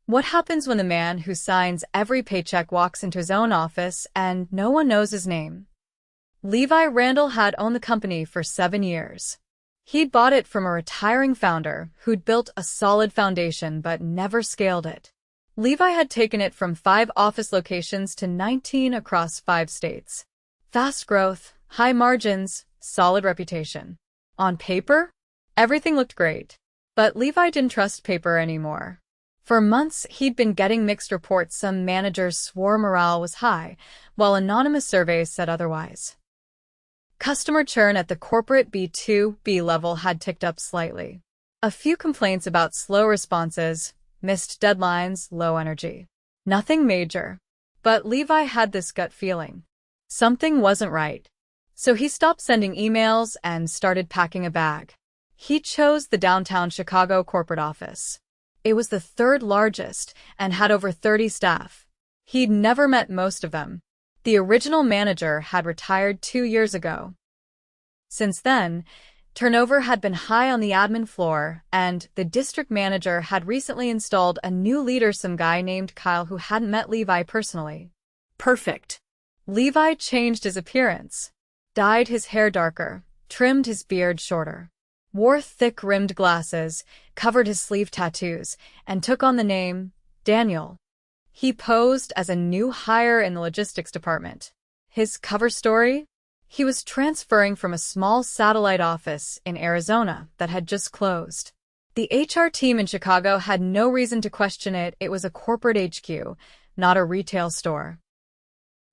What happens when the man who signs every paycheck walks into his own office and no one knows his name? Levi Randel had owned the company for 7 years. He'd bought it from a retiring founder who'd built a solid foundation but never scaled it. Levi had taken it from 5 office locations to 19 across 5 states. Fast growth, high margins, solid reputation. On paper, everything looked great. But Levi didn't trust paper anymore. For months, he'd been getting mixed reports. Some managers swore morale was high, while anonymous surveys said otherwise. Customer churn at the corporate B2B level had ticked up slightly. A few complaints about slow responses, missed deadlines, low energy. Nothing major. But Levi had this gut feeling. Something wasn't right. So he stopped sending emails and started packing a bag. He chose the downtown Chicago corporate office. It was the 3rd largest and had over 30 staff. He'd never met most of them. The original manager had retired 2 years ago. Since then, turnover had been high on the admin floor, and the district manager had recently installed a new leader, some guy named Kyle who hadn't met Levi personally. Perfect. Levi changed his appearance, dyed his hair darker, trimmed his beard shorter, wore thick-rimmed glasses, covered his sleeve tattoos, and took on the name Daniel. He posed as a new hire in the logistics department. His cover story? He was transferring from a small satellite office in Arizona that had just closed. The HR team in Chicago had no reason to question it. It was a corporate HQ, not a retail store.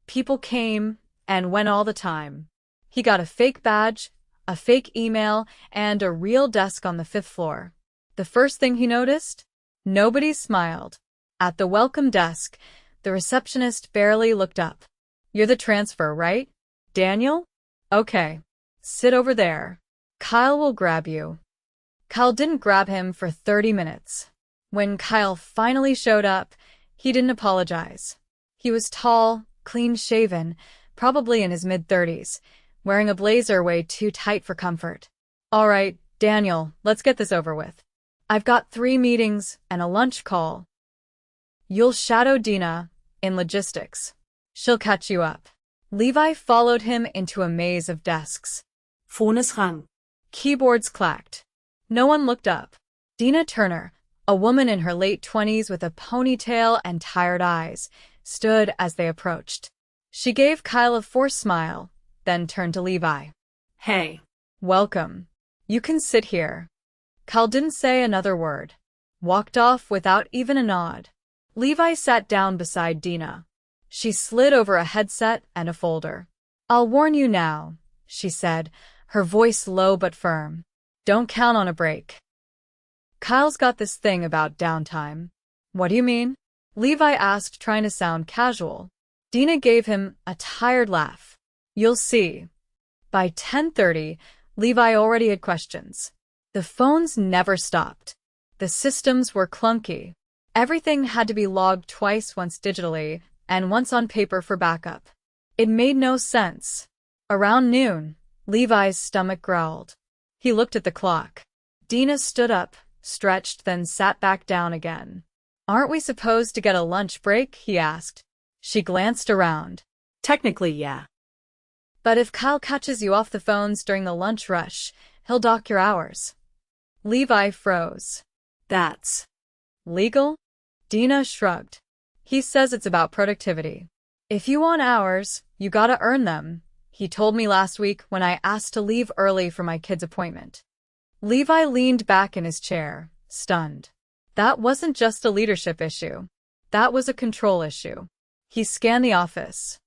People came and went all the time. He got a fake badge, a fake email, and a real desk on the 5th floor. The first thing he noticed? Nobody smiled. At the welcome desk, the receptionist barely looked up. "You're the transfer, right, Daniel? Okay. Sit over there. Kyle will grab you." Kyle didn't grab him for 30 minutes. When Kyle finally showed up, he didn't apologize. He was tall, clean-shaven, probably in his mid-30s, wearing a blazer way too tight for comfort. "All right, Daniel, let's get this over with. I've got 3 meetings and a lunch call. You'll shadow Dina in logistics. She'll catch you up." Levi followed him into a maze of desks. Vornesgang. Keyboards clacked. No one looked up. Dina Turner, a woman in her late 20s with a ponytail and tired eyes, stood as they approached. She gave Kyle a forced smile, then turned to Levi. "Hey. "Welcome. You can sit here." Kyle didn't say another word. Walked off without even a nod. Levi sat down beside Dina. She slid over a headset and a folder. "I'll warn you now," she said, her voice low but firm. "Don't count on a break. Kyle's got this thing about downtime." "What do you mean?" Levi asked, trying to sound casual. Dina gave him a tired laugh. "You'll see." By 10:30, Levi already had questions. The phones never stopped. The systems were clunky. Everything had to be logged twice, once digitally and once on paper for backup. It made no sense. Around noon, Levi's stomach growled. He looked at the clock. Dina stood up, stretched, then sat back down again. "Aren't we supposed to get a lunch break?" he asked. She glanced around. Technically, yeah. "But if Kyle catches you off the phones during the lunch rush, he'll dock your hours." Levi froze. That's legal? Dina shrugged. "He says it's about productivity. If you want hours, you gotta earn them. He told me last week when I asked to leave early for my kid's appointment." Levi leaned back in his chair, stunned. That wasn't just a leadership issue. That was a control issue. He scanned the office.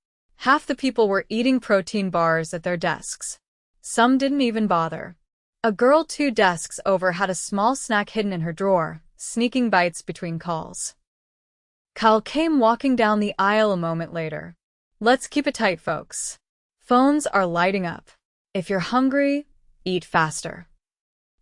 Half the people were eating protein bars at their desks. Some didn't even bother. A girl 2 desks over had a small snack hidden in her drawer, sneaking bites between calls. Kyle came walking down the aisle a moment later. "Let's keep it tight, folks. Phones are lighting up. If you're hungry, eat faster."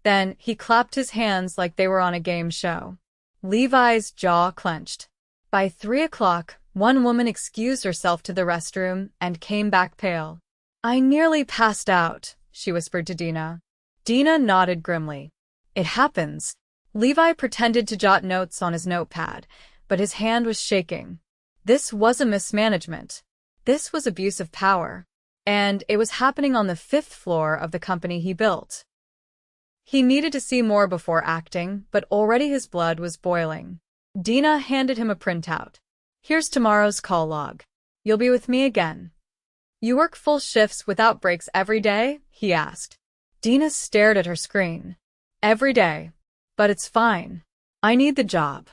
Then he clapped his hands like they were on a game show. Levi's jaw clenched. By 3 o'clock, one woman excused herself to the restroom and came back pale. "I nearly passed out," she whispered to Dina. Dina nodded grimly. "It happens." Levi pretended to jot notes on his notepad, but his hand was shaking. This wasn't mismanagement. This was abuse of power. And it was happening on the 5th floor of the company he built. He needed to see more before acting, but already his blood was boiling. Dina handed him a printout. Here's tomorrow's call log. You'll be with me again. You work full shifts without breaks every day? He asked. Dina stared at her screen. Every day. But it's fine. I need the job.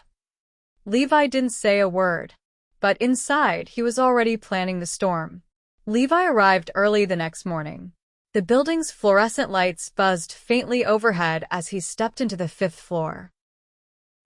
Levi didn't say a word. But inside, he was already planning the storm. Levi arrived early the next morning. The building's fluorescent lights buzzed faintly overhead as he stepped into the 5th floor.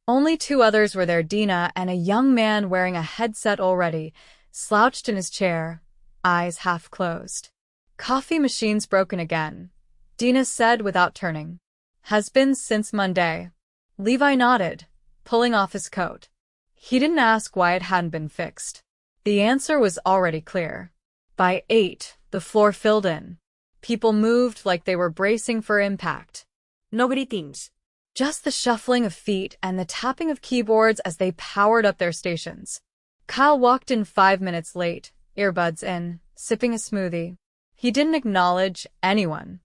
Only 2 others were there, Dina and a young man wearing a headset already, slouched in his chair, eyes half closed. Coffee machine's broken again, Dina said without turning. Has been since Monday. Levi nodded, pulling off his coat. He didn't ask why it hadn't been fixed. The answer was already clear. By 8, the floor filled in. People moved like they were bracing for impact. No greetings. Just the shuffling of feet and the tapping of keyboards as they powered up their stations. Kyle walked in 5 minutes late, earbuds in, sipping a smoothie. He didn't acknowledge anyone.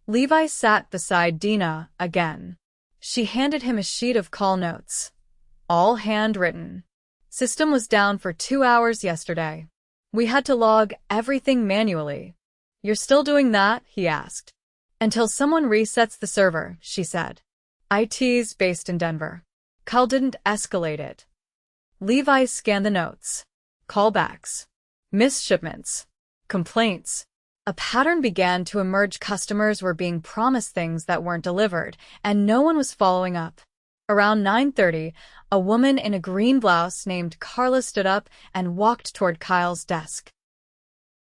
Levi sat beside Dina again. She handed him a sheet of call notes. All handwritten. System was down for 2 hours yesterday. We had to log everything manually. You're still doing that? He asked. Until someone resets the server, she said. IT's based in Denver. Kyle didn't escalate it. Levi scanned the notes. Callbacks. Missed shipments. Complaints. A pattern began to emerge. Customers were being promised things that weren't delivered, and no one was following up. Around 9:30, a woman in a green blouse named Carla stood up and walked toward Kyle's desk.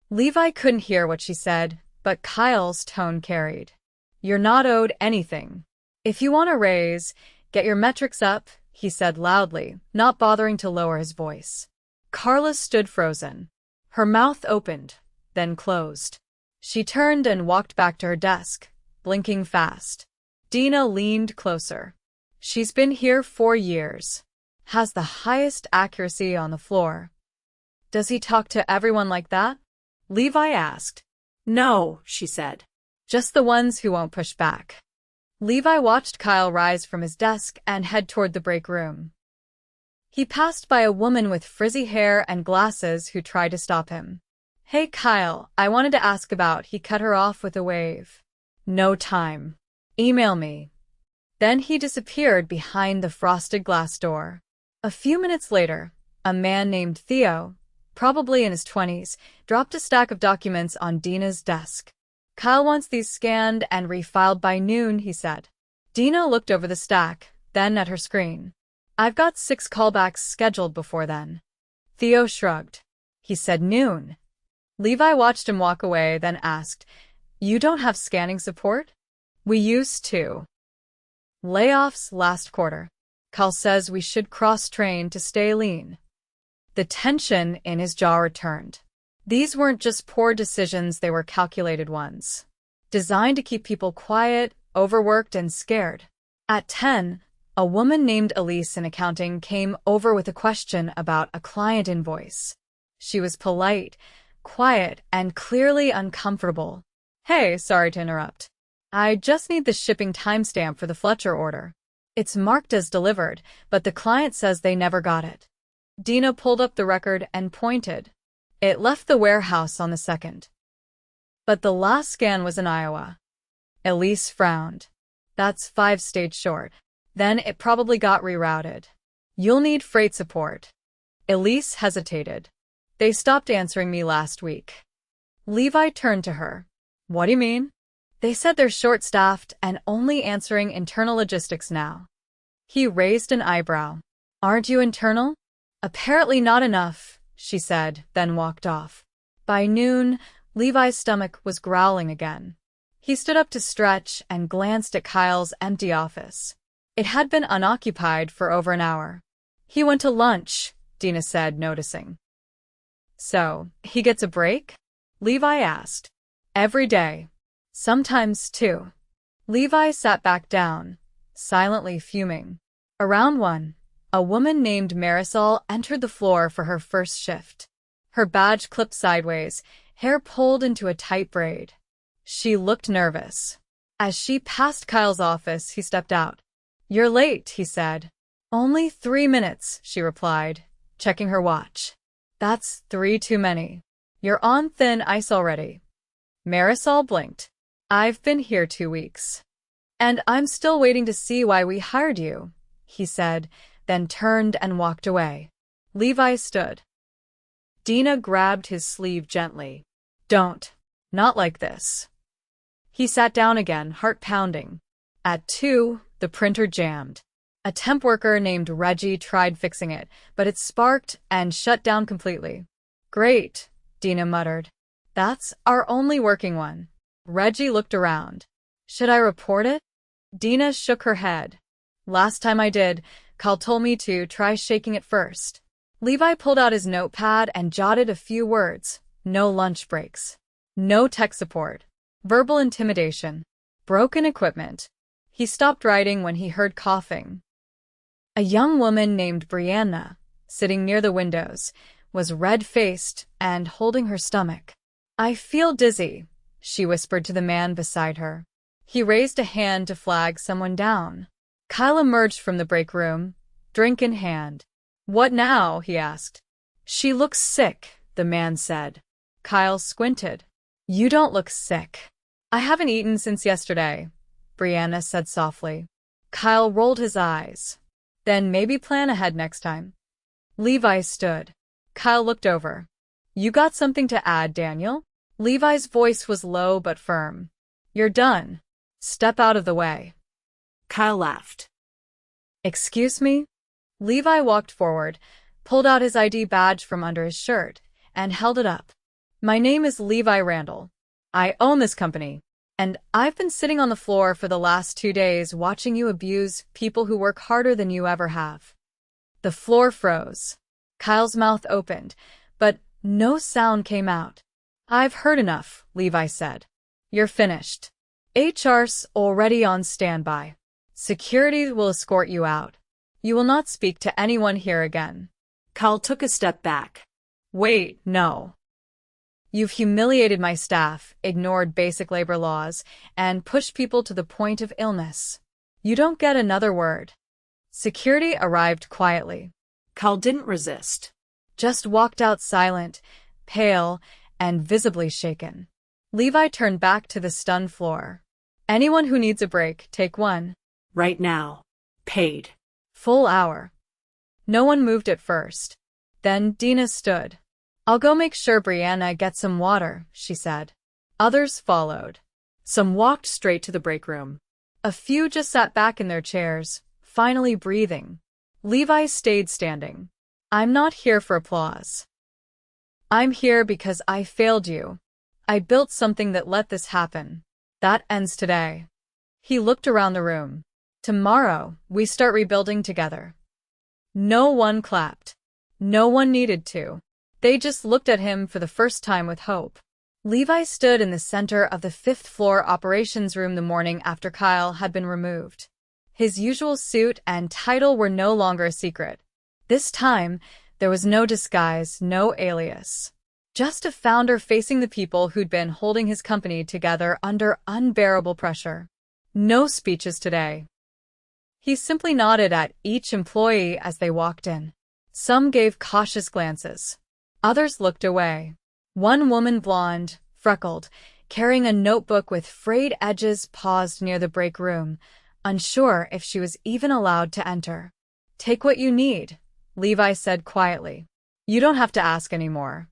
Levi couldn't hear what she said, but Kyle's tone carried. You're not owed anything. If you want a raise, get your metrics up, he said loudly, not bothering to lower his voice. Carla stood frozen. Her mouth opened, then closed. She turned and walked back to her desk, blinking fast. Dina leaned closer. She's been here 4 years. Has the highest accuracy on the floor. Does he talk to everyone like that? Levi asked. No, she said. Just the ones who won't push back. Levi watched Kyle rise from his desk and head toward the break room. He passed by a woman with frizzy hair and glasses who tried to stop him. Hey Kyle, I wanted to ask about. He cut her off with a wave. No time. Email me. Then he disappeared behind the frosted glass door. A few minutes later, a man named Theo, probably in his 20s, dropped a stack of documents on Dina's desk. Kyle wants these scanned and refiled by noon, he said. Dina looked over the stack, then at her screen. I've got 6 callbacks scheduled before then. Theo shrugged. He said noon. Levi watched him walk away, then asked, You don't have scanning support? We used to. Layoffs last quarter. Kyle says we should cross-train to stay lean. The tension in his jaw returned. These weren't just poor decisions, they were calculated ones. Designed to keep people quiet, overworked, and scared. At 10, a woman named Elise in accounting came over with a question about a client invoice. She was polite, quiet, and clearly uncomfortable. Hey, sorry to interrupt. I just need the shipping timestamp for the Fletcher order. It's marked as delivered, but the client says they never got it. Dina pulled up the record and pointed. It left the warehouse on the 2nd. But the last scan was in Iowa. Elise frowned. That's 5 states short. Then it probably got rerouted. You'll need freight support. Elise hesitated. They stopped answering me last week. Levi turned to her. What do you mean? They said they're short-staffed and only answering internal logistics now. He raised an eyebrow. Aren't you internal? Apparently not enough, she said, then walked off. By noon, Levi's stomach was growling again. He stood up to stretch and glanced at Kyle's empty office. It had been unoccupied for over an hour. He went to lunch, Dina said, noticing. So, he gets a break? Levi asked. Every day. Sometimes 2. Levi sat back down, silently fuming. Around 1, A woman named Marisol entered the floor for her first shift. Her badge clipped sideways, hair pulled into a tight braid. She looked nervous. As she passed Kyle's office, he stepped out. "You're late," he said. "Only 3 minutes," she replied, checking her watch. "That's 3 too many. You're on thin ice already." Marisol blinked. "I've been here 2 weeks. And I'm still waiting to see why we hired you," he said, then turned and walked away. Levi stood. Dina grabbed his sleeve gently. "Don't. Not like this." He sat down again, heart pounding. At 2, the printer jammed. A temp worker named Reggie tried fixing it, but it sparked and shut down completely. "Great," Dina muttered. "That's our only working one." Reggie looked around. "Should I report it?" Dina shook her head. "Last time I did, Kyle told me to try shaking it first." Levi pulled out his notepad and jotted a few words. No lunch breaks. No tech support. Verbal intimidation. Broken equipment. He stopped writing when he heard coughing. A young woman named Brianna, sitting near the windows, was red-faced and holding her stomach. "I feel dizzy," she whispered to the man beside her. He raised a hand to flag someone down. Kyle emerged from the break room, drink in hand. "What now?" he asked. "She looks sick," the man said. Kyle squinted. "You don't look sick." "I haven't eaten since yesterday," Brianna said softly. Kyle rolled his eyes. "Then maybe plan ahead next time." Levi stood. Kyle looked over. "You got something to add, Daniel?" Levi's voice was low but firm. "You're done. Step out of the way." Kyle laughed. "Excuse me?" Levi walked forward, pulled out his ID badge from under his shirt, and held it up. "My name is Levi Randel. I own this company, and I've been sitting on the floor for the last 2 days watching you abuse people who work harder than you ever have." The floor froze. Kyle's mouth opened, but no sound came out. "I've heard enough," Levi said. "You're finished. HR's already on standby. Security will escort you out. You will not speak to anyone here again." Kyle took a step back. "Wait, no. You've humiliated my staff, ignored basic labor laws, and pushed people to the point of illness. You don't get another word." Security arrived quietly. Kyle didn't resist. Just walked out silent, pale, and visibly shaken. Levi turned back to the stunned floor. "Anyone who needs a break, take one." Right now. Paid. Full hour. No one moved at first. Then Dina stood. "I'll go make sure Brianna gets some water," she said. Others followed. Some walked straight to the break room. A few just sat back in their chairs, finally breathing. Levi stayed standing. "I'm not here for applause. I'm here because I failed you. I built something that let this happen. That ends today." He looked around the room. "Tomorrow, we start rebuilding together." No one clapped. No one needed to. They just looked at him for the first time with hope. Levi stood in the center of the 5th-floor operations room the morning after Kyle had been removed. His usual suit and title were no longer a secret. This time, there was no disguise, no alias. Just a founder facing the people who'd been holding his company together under unbearable pressure. No speeches today. He simply nodded at each employee as they walked in. Some gave cautious glances. Others looked away. One woman, blonde, freckled, carrying a notebook with frayed edges, paused near the break room, unsure if she was even allowed to enter. "Take what you need," Levi said quietly. "You don't have to ask anymore."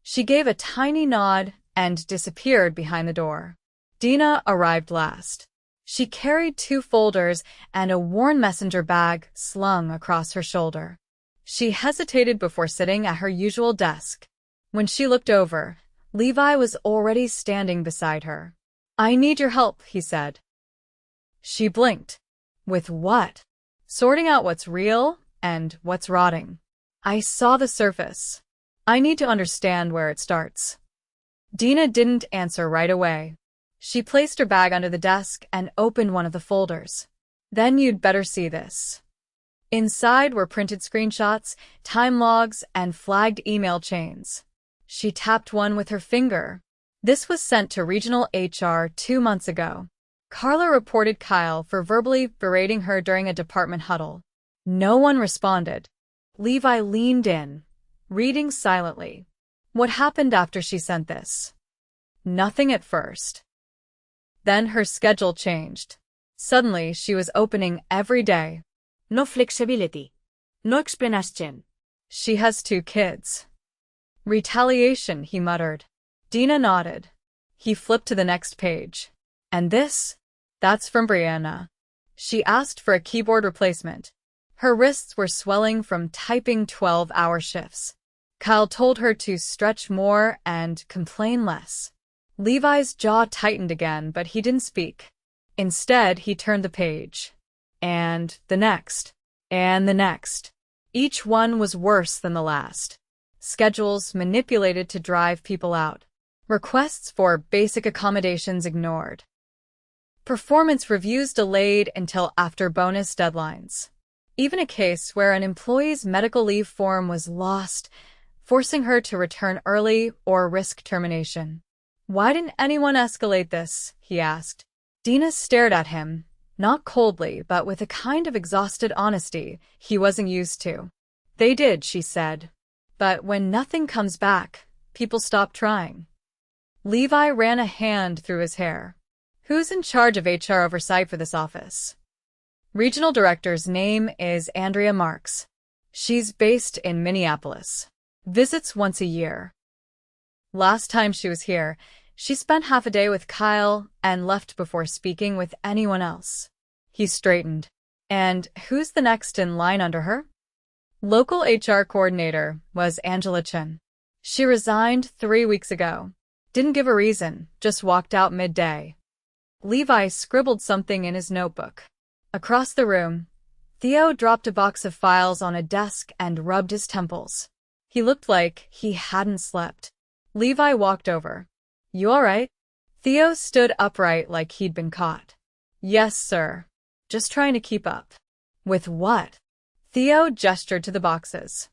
She gave a tiny nod and disappeared behind the door. Dina arrived last. She carried 2 folders and a worn messenger bag slung across her shoulder. She hesitated before sitting at her usual desk. When she looked over, Levi was already standing beside her. "I need your help," he said. She blinked. "With what?" "Sorting out what's real and what's rotting. I saw the surface. I need to understand where it starts." Dina didn't answer right away. She placed her bag under the desk and opened one of the folders. "Then you'd better see this." Inside were printed screenshots, time logs, and flagged email chains. She tapped one with her finger. This was sent to regional HR 2 months ago. Carla reported Kyle for verbally berating her during a department huddle. No one responded. Levi leaned in, reading silently. What happened after she sent this? Nothing at first. Then her schedule changed. Suddenly, she was opening every day. No flexibility. No explanation. She has 2 kids. Retaliation, he muttered. Dina nodded. He flipped to the next page. And this? That's from Brianna. She asked for a keyboard replacement. Her wrists were swelling from typing 12-hour shifts. Kyle told her to stretch more and complain less. Levi's jaw tightened again, but he didn't speak. Instead, he turned the page. And the next. And the next. Each one was worse than the last. Schedules manipulated to drive people out. Requests for basic accommodations ignored. Performance reviews delayed until after bonus deadlines. Even a case where an employee's medical leave form was lost, forcing her to return early or risk termination. Why didn't anyone escalate this? He asked. Dina stared at him, not coldly, but with a kind of exhausted honesty he wasn't used to. They did, she said. But when nothing comes back, people stop trying. Levi ran a hand through his hair. Who's in charge of HR oversight for this office? Regional director's name is Andrea Marks. She's based in Minneapolis. Visits once a year. Last time she was here, she spent half a day with Kyle and left before speaking with anyone else. He straightened. And who's the next in line under her? Local HR coordinator was Angela Chen. She resigned 3 weeks ago. Didn't give a reason, just walked out midday. Levi scribbled something in his notebook. Across the room, Theo dropped a box of files on a desk and rubbed his temples. He looked like he hadn't slept. Levi walked over. You all right? Theo stood upright like he'd been caught. Yes, sir. Just trying to keep up. With what? Theo gestured to the boxes.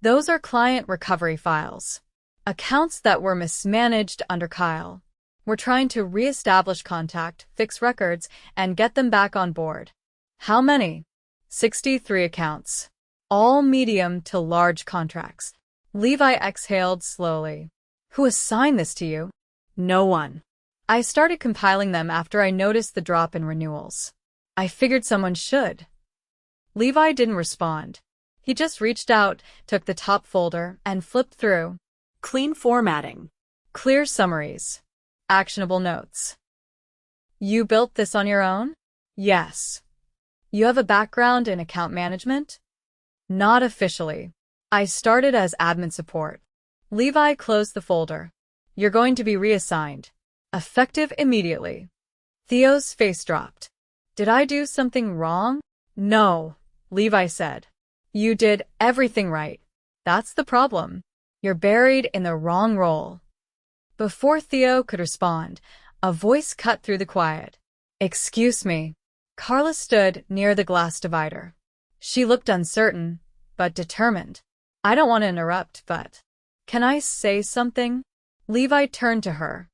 Those are client recovery files. Accounts that were mismanaged under Kyle. We're trying to re-establish contact, fix records, and get them back on board. How many? 63 accounts. All medium to large contracts. Levi exhaled slowly. Who assigned this to you? No one. I started compiling them after I noticed the drop in renewals. I figured someone should. Levi didn't respond. He just reached out, took the top folder, and flipped through. Clean formatting. Clear summaries. Actionable notes. You built this on your own? Yes. You have a background in account management? Not officially. I started as admin support. Levi closed the folder. You're going to be reassigned. Effective immediately. Theo's face dropped. Did I do something wrong? No, Levi said. You did everything right. That's the problem. You're buried in the wrong role. Before Theo could respond, a voice cut through the quiet. Excuse me. Carla stood near the glass divider. She looked uncertain, but determined. I don't want to interrupt, but can I say something? Levi turned to her.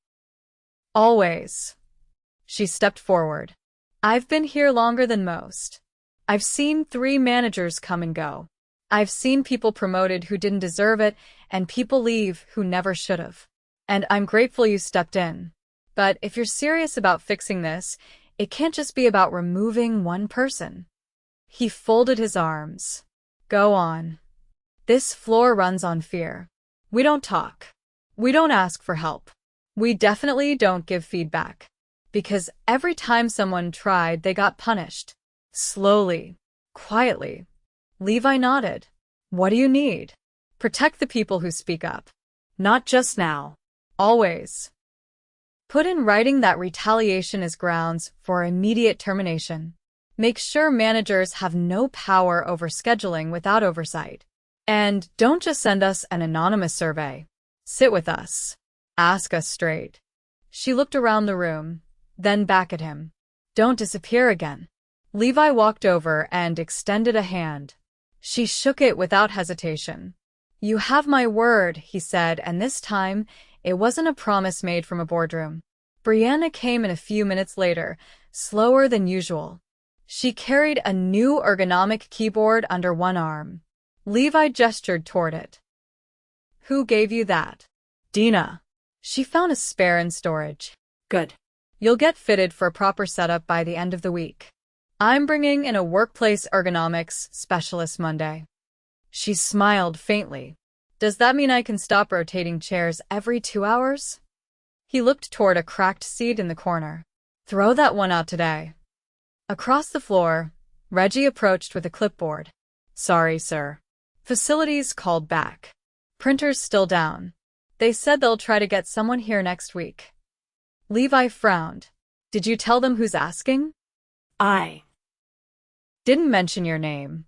Always. She stepped forward. I've been here longer than most. I've seen 3 managers come and go. I've seen people promoted who didn't deserve it and people leave who never should have. And I'm grateful you stepped in. But if you're serious about fixing this, it can't just be about removing one person. He folded his arms. Go on. This floor runs on fear. We don't talk. We don't ask for help. We definitely don't give feedback. Because every time someone tried, they got punished. Slowly. Quietly. Levi nodded. What do you need? Protect the people who speak up. Not just now. Always. Put in writing that retaliation is grounds for immediate termination. Make sure managers have no power over scheduling without oversight. And don't just send us an anonymous survey. Sit with us. Ask us straight. She looked around the room, then back at him. Don't disappear again. Levi walked over and extended a hand. She shook it without hesitation. "You have my word," he said, and this time, it wasn't a promise made from a boardroom. Brianna came in a few minutes later, slower than usual. She carried a new ergonomic keyboard under one arm. Levi gestured toward it. "Who gave you that?" "Dina. She found a spare in storage." Good. "You'll get fitted for a proper setup by the end of the week. I'm bringing in a workplace ergonomics specialist Monday." She smiled faintly. "Does that mean I can stop rotating chairs every 2 hours?" He looked toward a cracked seat in the corner. "Throw that one out today." Across the floor, Reggie approached with a clipboard. "Sorry, sir. Facilities called back. Printer's still down. They said they'll try to get someone here next week." Levi frowned. "Did you tell them who's asking?" I "Didn't mention your name."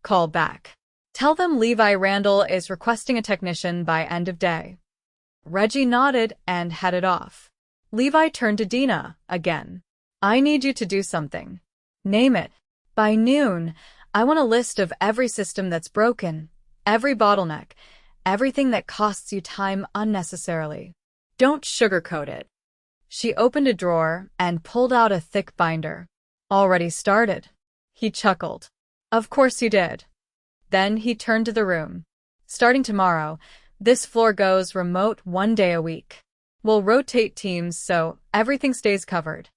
"Call back. Tell them Levi Randel is requesting a technician by end of day." Reggie nodded and headed off. Levi turned to Dina again. "I need you to do something. Name it. By noon, I want a list of every system that's broken, every bottleneck, everything that costs you time unnecessarily. Don't sugarcoat it." She opened a drawer and pulled out a thick binder. "Already started." He chuckled. "Of course you did." Then he turned to the room. "Starting tomorrow, this floor goes remote 1 day a week. We'll rotate teams so everything stays covered.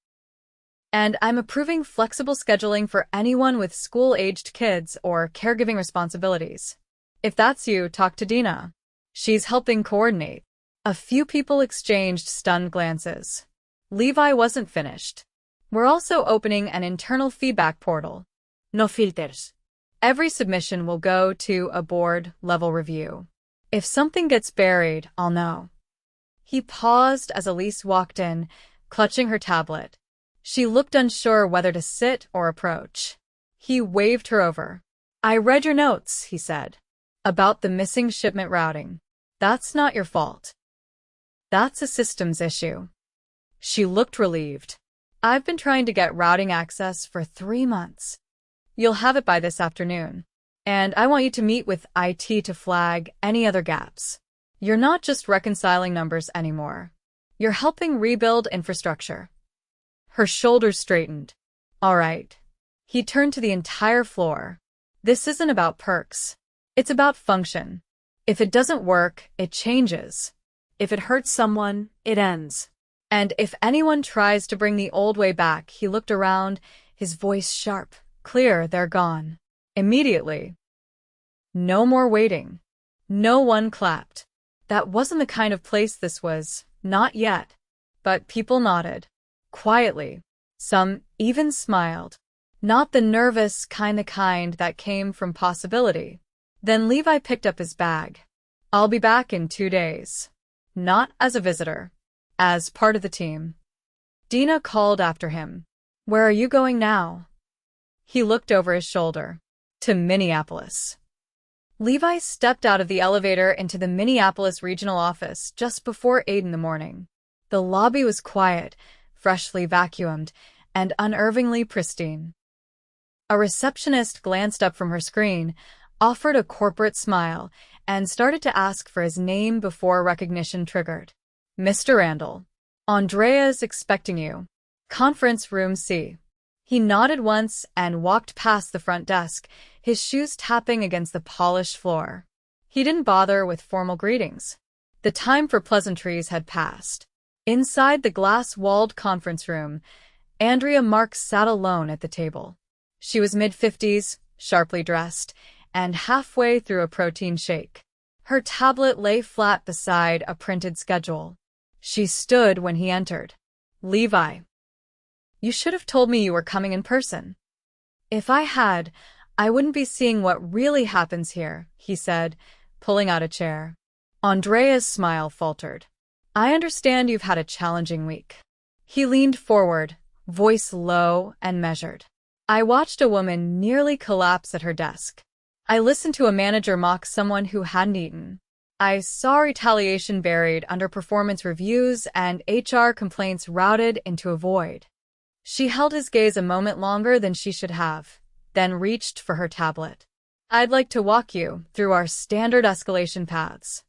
And I'm approving flexible scheduling for anyone with school-aged kids or caregiving responsibilities. If that's you, talk to Dina. She's helping coordinate." A few people exchanged stunned glances. Levi wasn't finished. "We're also opening an internal feedback portal. No filters. Every submission will go to a board-level review. If something gets buried, I'll know." He paused as Elise walked in, clutching her tablet. She looked unsure whether to sit or approach. He waved her over. "I read your notes," he said. "About the missing shipment routing. That's not your fault. That's a systems issue." She looked relieved. "I've been trying to get routing access for 3 months. You'll have it by this afternoon. And I want you to meet with IT to flag any other gaps. You're not just reconciling numbers anymore. You're helping rebuild infrastructure." Her shoulders straightened. "All right." He turned to the entire floor. "This isn't about perks. It's about function. If it doesn't work, it changes. If it hurts someone, it ends. And if anyone tries to bring the old way back," he looked around, his voice sharp, clear, "they're gone. Immediately. No more waiting." No one clapped. That wasn't the kind of place this was, not yet. But people nodded. Quietly. Some even smiled. Not the nervous kind that came from possibility. Then Levi picked up his bag. "I'll be back in 2 days. Not as a visitor. As part of the team." Dina called after him. "Where are you going now?" He looked over his shoulder. "To Minneapolis." Levi stepped out of the elevator into the Minneapolis regional office just before 8 in the morning. The lobby was quiet, freshly vacuumed, and unnervingly pristine. A receptionist glanced up from her screen, offered a corporate smile, and started to ask for his name before recognition triggered. "Mr. Randel. Andrea's expecting you. Conference room C." He nodded once and walked past the front desk, his shoes tapping against the polished floor. He didn't bother with formal greetings. The time for pleasantries had passed. Inside the glass-walled conference room, Andrea Marks sat alone at the table. She was mid-50s, sharply dressed, and halfway through a protein shake. Her tablet lay flat beside a printed schedule. She stood when he entered. "Levi. You should have told me you were coming in person." "If I had, I wouldn't be seeing what really happens here," he said, pulling out a chair. Andrea's smile faltered. "I understand you've had a challenging week." He leaned forward, voice low and measured. "I watched a woman nearly collapse at her desk. I listened to a manager mock someone who hadn't eaten. I saw retaliation buried under performance reviews and HR complaints routed into a void." She held his gaze a moment longer than she should have, then reached for her tablet. I'd like to walk you through our standard escalation paths.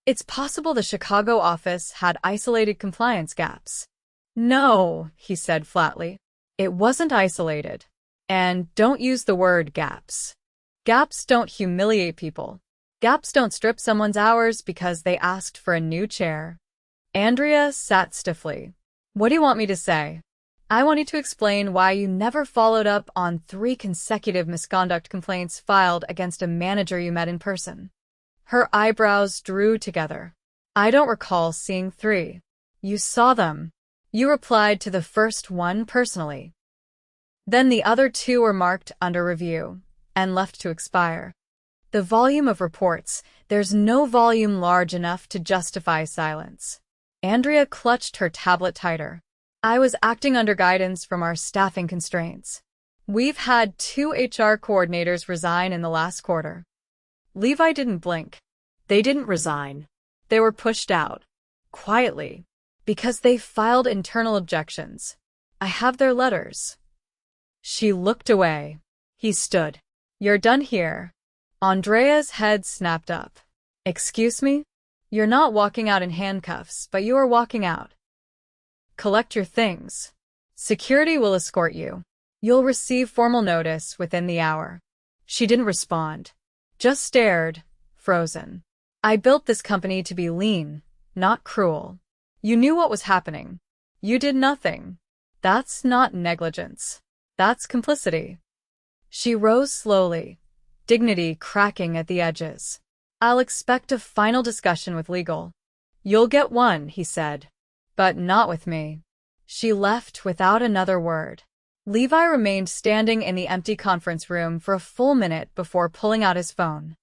It's possible the Chicago office had isolated compliance gaps. No, he said flatly. It wasn't isolated. And don't use the word gaps. Gaps don't humiliate people. Gaps don't strip someone's hours because they asked for a new chair. Andrea sat stiffly. What do you want me to say? I want you to explain why you never followed up on 3 consecutive misconduct complaints filed against a manager you met in person. Her eyebrows drew together. I don't recall seeing 3. You saw them. You replied to the first one personally. Then the other 2 were marked under review and left to expire. The volume of reports, there's no volume large enough to justify silence. Andrea clutched her tablet tighter. I was acting under guidance from our staffing constraints. We've had 2 HR coordinators resign in the last quarter. Levi didn't blink. They didn't resign. They were pushed out. Quietly. Because they filed internal objections. I have their letters. She looked away. He stood. You're done here. Andrea's head snapped up. Excuse me? You're not walking out in handcuffs, but you are walking out. Collect your things. Security will escort you. You'll receive formal notice within the hour. She didn't respond. Just stared, frozen. I built this company to be lean, not cruel. You knew what was happening. You did nothing. That's not negligence. That's complicity. She rose slowly, dignity cracking at the edges. I'll expect a final discussion with legal. You'll get one, he said. But not with me. She left without another word. Levi remained standing in the empty conference room for a full minute before pulling out his phone.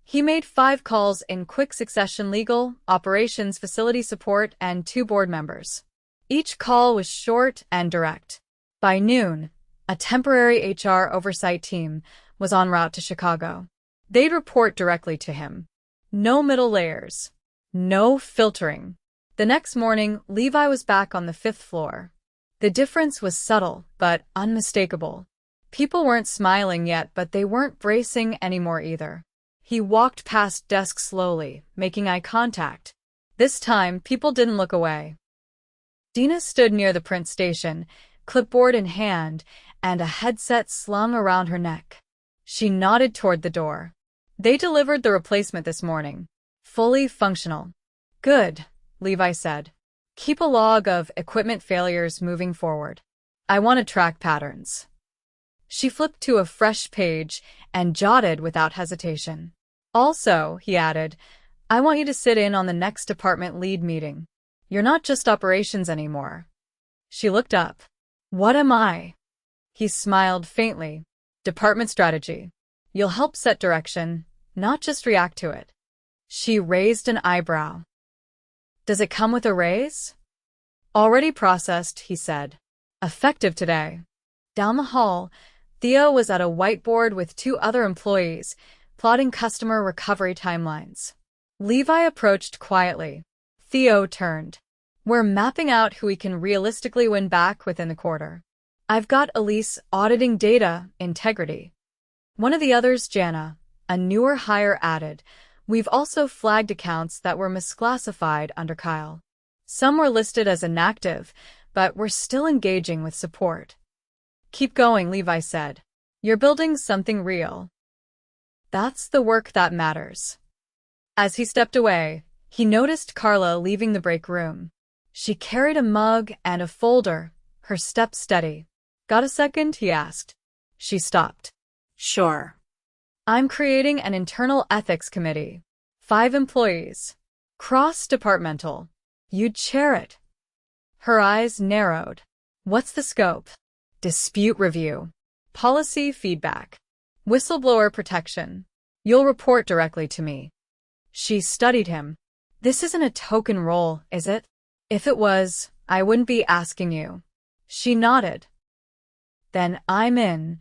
He made 5 calls in quick succession: legal, operations, facility support, and 2 board members. Each call was short and direct. By noon, a temporary HR oversight team was en route to Chicago. They'd report directly to him. No middle layers. No filtering. The next morning, Levi was back on the 5th floor. The difference was subtle, but unmistakable. People weren't smiling yet, but they weren't bracing anymore either. He walked past desks slowly, making eye contact. This time, people didn't look away. Dina stood near the print station, clipboard in hand, and a headset slung around her neck. She nodded toward the door. They delivered the replacement this morning. Fully functional. Good, Levi said. Keep a log of equipment failures moving forward. I want to track patterns. She flipped to a fresh page and jotted without hesitation. Also, he added, I want you to sit in on the next department lead meeting. You're not just operations anymore. She looked up. What am I? He smiled faintly. Department strategy. You'll help set direction, not just react to it. She raised an eyebrow. Does it come with a raise? Already processed, he said. Effective today. Down the hall, Theo was at a whiteboard with 2 other employees, plotting customer recovery timelines. Levi approached quietly. Theo turned. We're mapping out who we can realistically win back within the quarter. I've got Elise auditing data integrity. One of the others, Jana, a newer hire, added, we've also flagged accounts that were misclassified under Kyle. Some were listed as inactive, but we're still engaging with support. Keep going, Levi said. You're building something real. That's the work that matters. As he stepped away, he noticed Carla leaving the break room. She carried a mug and a folder, her step steady. Got a second? He asked. She stopped. Sure. I'm creating an internal ethics committee. 5 employees. Cross-departmental. You'd chair it. Her eyes narrowed. What's the scope? Dispute review. Policy feedback. Whistleblower protection. You'll report directly to me. She studied him. This isn't a token role, is it? If it was, I wouldn't be asking you. She nodded. Then I'm in.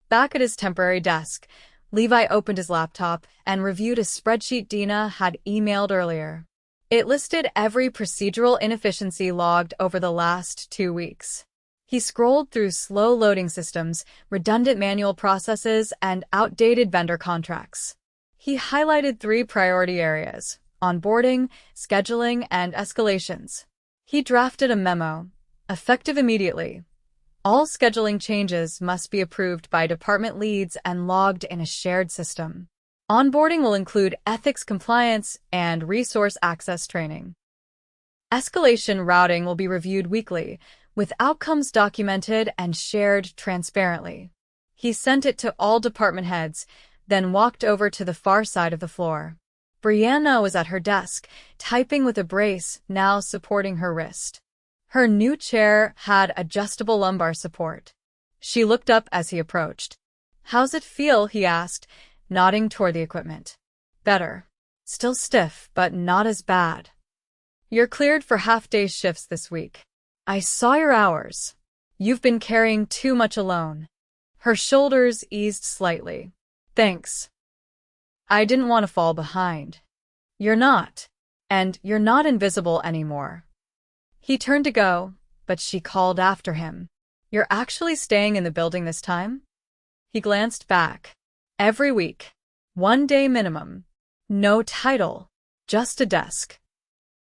Back at his temporary desk, Levi opened his laptop and reviewed a spreadsheet Dina had emailed earlier. It listed every procedural inefficiency logged over the last 2 weeks. He scrolled through slow loading systems, redundant manual processes, and outdated vendor contracts. He highlighted 3 priority areas: onboarding, scheduling, and escalations. He drafted a memo, effective immediately. All scheduling changes must be approved by department leads and logged in a shared system. Onboarding will include ethics compliance and resource access training. Escalation routing will be reviewed weekly, with outcomes documented and shared transparently. He sent it to all department heads, then walked over to the far side of the floor. Brianna was at her desk, typing with a brace now supporting her wrist. Her new chair had adjustable lumbar support. She looked up as he approached. "How's it feel?" he asked, nodding toward the equipment. "Better. Still stiff, but not as bad. You're cleared for half-day shifts this week. I saw your hours. You've been carrying too much alone." Her shoulders eased slightly. "Thanks. I didn't want to fall behind." "You're not. And you're not invisible anymore." He turned to go, but she called after him. "You're actually staying in the building this time?" He glanced back. "Every week. 1 day minimum. No title. Just a desk."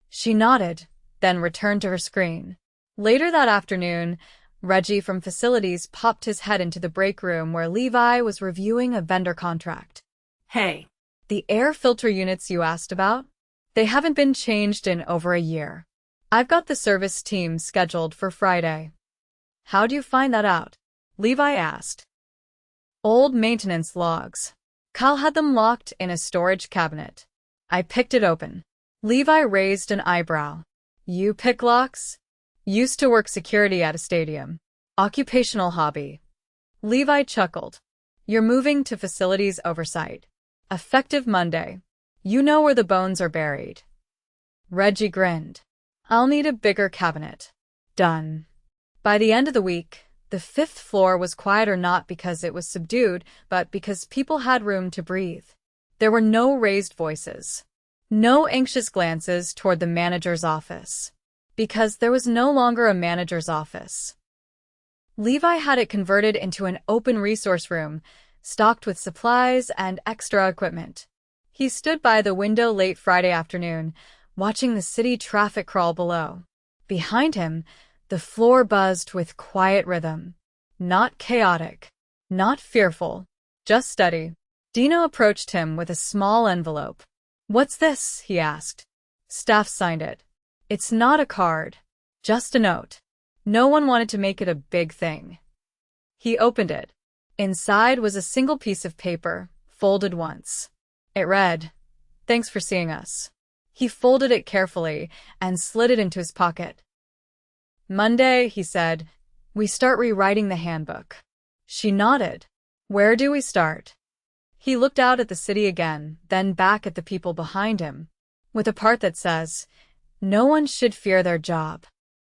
She nodded, then returned to her screen. Later that afternoon, Reggie from facilities popped his head into the break room where Levi was reviewing a vendor contract. Hey. "The air filter units you asked about? They haven't been changed in over a year. I've got the service team scheduled for Friday." "How do you find that out?" Levi asked. "Old maintenance logs. Kyle had them locked in a storage cabinet. I picked it open." Levi raised an eyebrow. "You pick locks?" "Used to work security at a stadium. Occupational hobby." Levi chuckled. "You're moving to facilities oversight. Effective Monday. You know where the bones are buried." Reggie grinned. "I'll need a bigger cabinet." Done. By the end of the week, the 5th floor was quieter, not because it was subdued, but because people had room to breathe. There were no raised voices. No anxious glances toward the manager's office. Because there was no longer a manager's office. Levi had it converted into an open resource room, stocked with supplies and extra equipment. He stood by the window late Friday afternoon, watching the city traffic crawl below. Behind him, the floor buzzed with quiet rhythm. Not chaotic, not fearful, just steady. Dino approached him with a small envelope. "What's this?" he asked. Staff signed it. "It's not a card, just a note. No one wanted to make it a big thing." He opened it. Inside was a single piece of paper, folded once. It read, "Thanks for seeing us." He folded it carefully and slid it into his pocket. "Monday," he said, "we start rewriting the handbook." She nodded. "Where do we start?" He looked out at the city again, then back at the people behind him. "With a part that says, no one should fear their job."